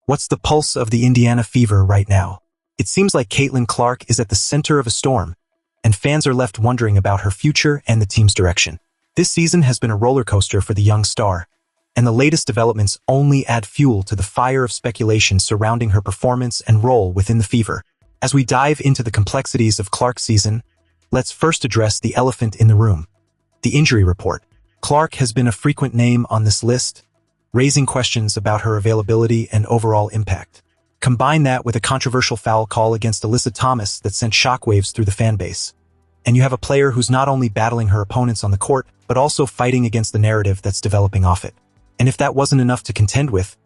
What's the pulse of the Indiana Fever right now? It seems like Caitlin Clark is at the center of a storm, and fans are left wondering about her future and the team's direction. This season has been a roller coaster for the young star, and the latest developments only add fuel to the fire of speculation surrounding her performance and role within the Fever. As we dive into the complexities of Clark's season, let's first address the elephant in the room: the injury report. Clark has been a frequent name on this list, raising questions about her availability and overall impact. Combine that with a controversial foul call against Alyssa Thomas that sent shockwaves through the fanbase, and you have a player who's not only battling her opponents on the court, but also fighting against the narrative that's developing off it. And if that wasn't enough to contend with,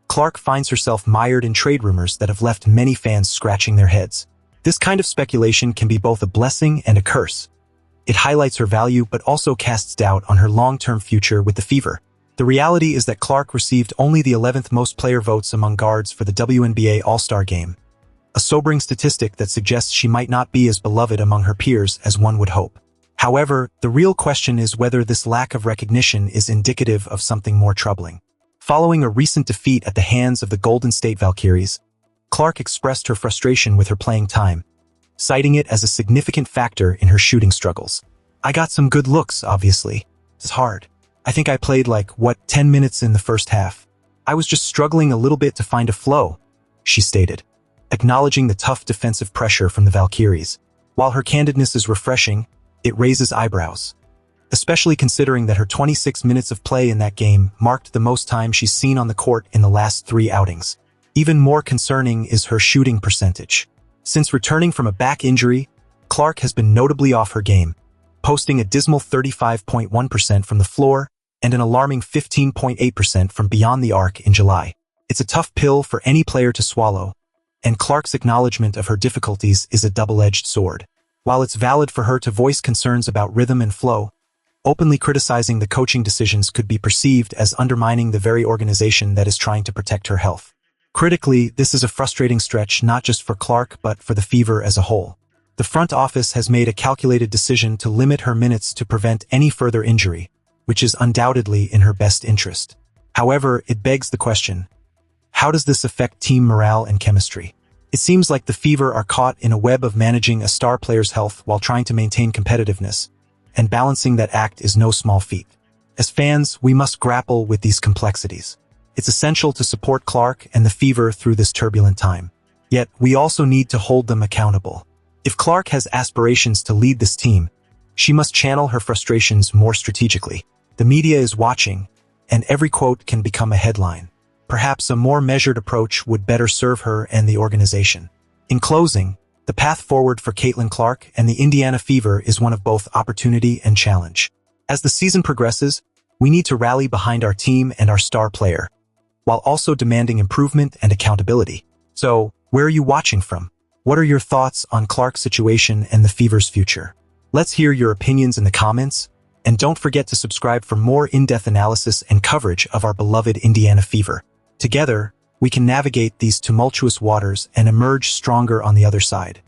Clark finds herself mired in trade rumors that have left many fans scratching their heads. This kind of speculation can be both a blessing and a curse. It highlights her value but also casts doubt on her long-term future with the Fever. The reality is that Clark received only the 11th most player votes among guards for the WNBA All-Star Game, a sobering statistic that suggests she might not be as beloved among her peers as one would hope. However, the real question is whether this lack of recognition is indicative of something more troubling. Following a recent defeat at the hands of the Golden State Valkyries, Clark expressed her frustration with her playing time, citing it as a significant factor in her shooting struggles. "I got some good looks, obviously. It's hard. I think I played 10 minutes in the first half. I was just struggling a little bit to find a flow," she stated, acknowledging the tough defensive pressure from the Valkyries. While her candidness is refreshing, it raises eyebrows, especially considering that her 26 minutes of play in that game marked the most time she's seen on the court in the last 3 outings. Even more concerning is her shooting percentage. Since returning from a back injury, Clark has been notably off her game, posting a dismal 35.1% from the floor and an alarming 15.8% from beyond the arc in July. It's a tough pill for any player to swallow, and Clark's acknowledgement of her difficulties is a double-edged sword. While it's valid for her to voice concerns about rhythm and flow, openly criticizing the coaching decisions could be perceived as undermining the very organization that is trying to protect her health. Critically, this is a frustrating stretch not just for Clark but for the Fever as a whole. The front office has made a calculated decision to limit her minutes to prevent any further injury, which is undoubtedly in her best interest. However, it begs the question: how does this affect team morale and chemistry? It seems like the Fever are caught in a web of managing a star player's health while trying to maintain competitiveness, and balancing that act is no small feat. As fans, we must grapple with these complexities. It's essential to support Clark and the Fever through this turbulent time. Yet, we also need to hold them accountable. If Clark has aspirations to lead this team, she must channel her frustrations more strategically. The media is watching, and every quote can become a headline. Perhaps a more measured approach would better serve her and the organization. In closing, the path forward for Caitlin Clark and the Indiana Fever is one of both opportunity and challenge. As the season progresses, we need to rally behind our team and our star player, while also demanding improvement and accountability. So, where are you watching from? What are your thoughts on Clark's situation and the Fever's future? Let's hear your opinions in the comments, and don't forget to subscribe for more in-depth analysis and coverage of our beloved Indiana Fever. Together, we can navigate these tumultuous waters and emerge stronger on the other side.